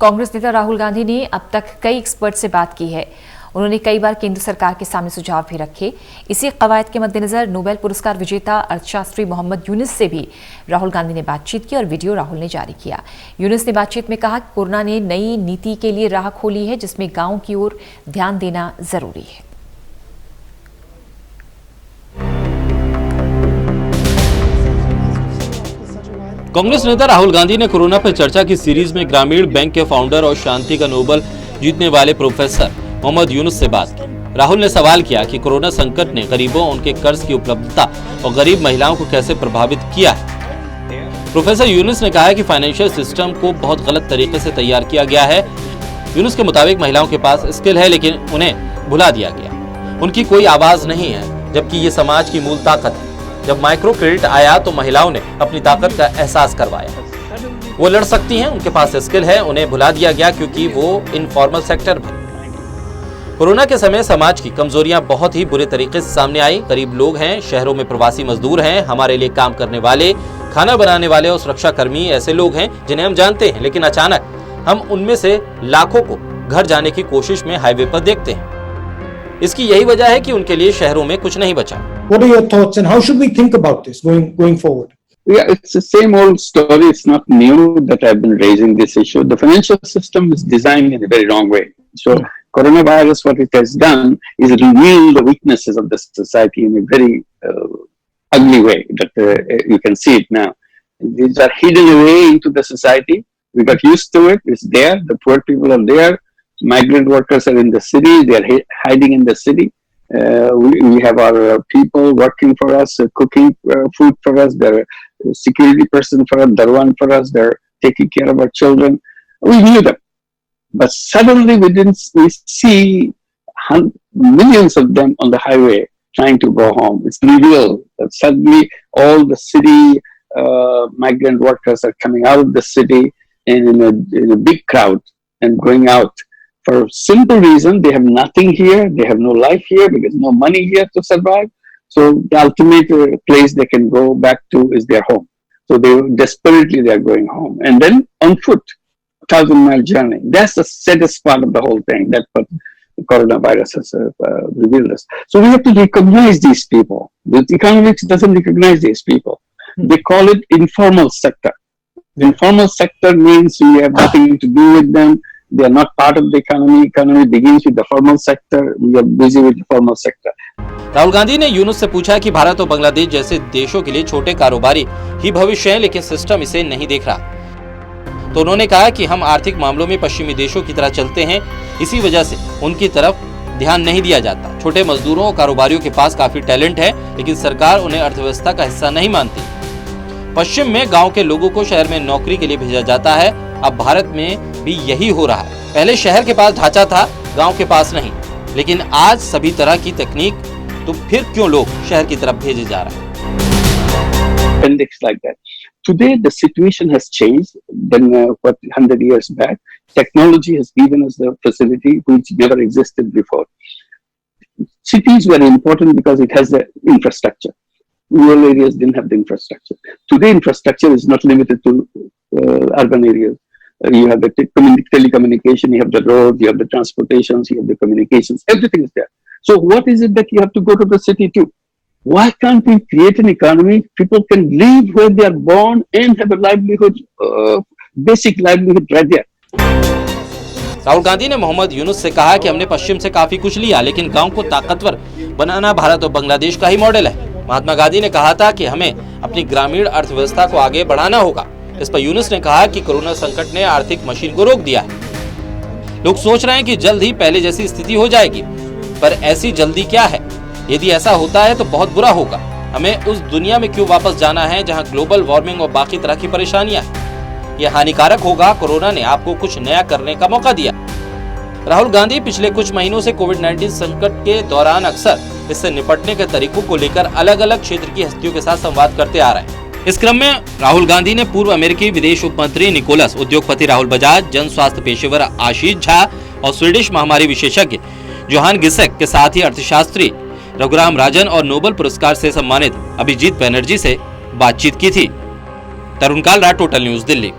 कांग्रेस नेता राहुल गांधी ने अब तक कई एक्सपर्ट से बात की है। उन्होंने कई बार केंद्र सरकार के सामने सुझाव भी रखे। इसी कवायद के मद्देनजर नोबेल पुरस्कार विजेता अर्थशास्त्री मोहम्मद यूनुस से भी राहुल गांधी ने बातचीत की और वीडियो राहुल ने जारी किया। यूनुस ने बातचीत में कहा कि कोरोना ने नई नीति के लिए राह खोली है, जिसमें गांव की ओर ध्यान देना जरूरी है। कांग्रेस नेता राहुल गांधी ने कोरोना पर चर्चा की सीरीज में ग्रामीण बैंक के फाउंडर और शांति का नोबेल जीतने वाले प्रोफेसर मोहम्मद यूनुस से बात की। राहुल ने सवाल किया कि कोरोना संकट ने गरीबों, उनके कर्ज की उपलब्धता और गरीब महिलाओं को कैसे प्रभावित किया है। प्रोफेसर यूनुस ने कहा कि फाइनेंशियल सिस्टम को बहुत गलत तरीके से तैयार किया गया है। यूनुस के मुताबिक महिलाओं के पास स्किल है, लेकिन उन्हें भुला दिया गया। उनकी कोई आवाज नहीं है, जबकि ये समाज की मूल ताकत है। जब माइक्रो क्रेडिट आया तो महिलाओं ने अपनी ताकत का एहसास करवाया। वो लड़ सकती हैं, उनके पास स्किल है, उन्हें भुला दिया गया क्योंकि वो इनफॉर्मल सेक्टर में। कोरोना के समय समाज की कमजोरियां बहुत ही बुरे तरीके से सामने आई। गरीब लोग हैं, शहरों में प्रवासी मजदूर हैं, हमारे लिए काम करने वाले, खाना बनाने वाले और सुरक्षा कर्मी ऐसे लोग हैं जिन्हें हम जानते हैं, लेकिन अचानक हम उनमें से लाखों को घर जाने की कोशिश में हाईवे पर देखते हैं। इसकी यही वजह है कि उनके लिए शहरों में कुछ नहीं बचा। What are your thoughts and how should we think about this going forward? Yeah, it's the same old story. It's not new that I've been raising this issue. The financial system is designed in a very wrong way. So coronavirus, what it has done is reveal the weaknesses of the society in a very ugly way that you can see it now. These are hidden away into the society. We got used to it. It's there. The poor people are there. Migrant workers are in the city. They are hiding in the city. We have our people working for us, cooking food for us. They're security person for us, darwan for us. They're taking care of our children. We knew them, but suddenly we see millions of them on the highway trying to go home. It's revealed that suddenly all the city migrant workers are coming out of the city in a big crowd and going out. For simple reason, they have nothing here, they have no life here because no money here to survive. So the ultimate place they can go back to is their home. So they are going home, and then on foot, 1,000-mile journey. That's the saddest part of the whole thing. That what the coronavirus has revealed us. So we have to recognize these people. The economics doesn't recognize these people. They call it informal sector. The informal sector means we have nothing to do with them. They are not part of the economy. Economy begins with the formal sector. We are busy with the formal sector. Rahul Gandhi ने यूनुस से पूछा कि भारत और बांग्लादेश जैसे देशों के लिए छोटे कारोबारी ही भविष्य है, लेकिन सिस्टम इसे नहीं देख रहा। तो उन्होंने कहा कि हम आर्थिक मामलों में पश्चिमी देशों की तरह चलते हैं, इसी वजह से उनकी तरफ ध्यान नहीं दिया जाता। छोटे मजदूरों और कारोबारियों के पास काफी टैलेंट है, लेकिन सरकार उन्हें अर्थव्यवस्था का हिस्सा नहीं मानती। पश्चिम में गाँव के लोगों को शहर में नौकरी के लिए भेजा जाता है। अब भारत में भी यही हो रहा है। पहले शहर के पास ढांचा था, गांव के पास नहीं, लेकिन आज सभी तरह की तकनीक, तो फिर क्यों लोग शहर की तरफ भेजे जा रहे हैं? Appendix like that. Today the situation has changed than 100 years back. Technology has given us the facility which never existed before. Cities were important because it has the infrastructure. Rural areas didn't have the infrastructure. Today infrastructure is not limited to urban areas. You have the telecommunication, you have the roads, you have the transportations, you have the communications, everything is there. So what is it that you have to go to the city to? Why can't we create an economy? People can live where they are born and have a livelihood, basic livelihood right there. Rahul Gandhi ने मोहम्मद यूनुस से कहा कि हमने पश्चिम से काफी कुछ लिया, लेकिन गांव को ताकतवर बनाना भारत और बांग्लादेश का ही मॉडल है। महात्मा गांधी ने कहा था कि हमें अपनी ग्रामीण अर्थव्यवस्था को आगे बढ़ाना होगा। इस पर यूनुस ने कहा कि कोरोना संकट ने आर्थिक मशीन को रोक दिया है। लोग सोच रहे हैं कि जल्द ही पहले जैसी स्थिति हो जाएगी, पर ऐसी जल्दी क्या है? यदि ऐसा होता है तो बहुत बुरा होगा। हमें उस दुनिया में क्यों वापस जाना है जहां ग्लोबल वार्मिंग और बाकी तरह की परेशानियां हैं? यह हानिकारक होगा। कोरोना ने आपको कुछ नया करने का मौका दिया। राहुल गांधी पिछले कुछ महीनों से कोविड-19 संकट के दौरान अक्सर इससे निपटने के तरीकों को लेकर अलग अलग क्षेत्र की हस्तियों के साथ संवाद करते आ रहे हैं। इस क्रम में राहुल गांधी ने पूर्व अमेरिकी विदेश उप मंत्री निकोलस, उद्योगपति राहुल बजाज, जन स्वास्थ्य पेशेवर आशीष झा और स्वीडिश महामारी विशेषज्ञ जोहान गिसेक के साथ ही अर्थशास्त्री रघुराम राजन और नोबेल पुरस्कार से सम्मानित अभिजीत बनर्जी से बातचीत की थी। तरुण कालरा, टोटल न्यूज, दिल्ली।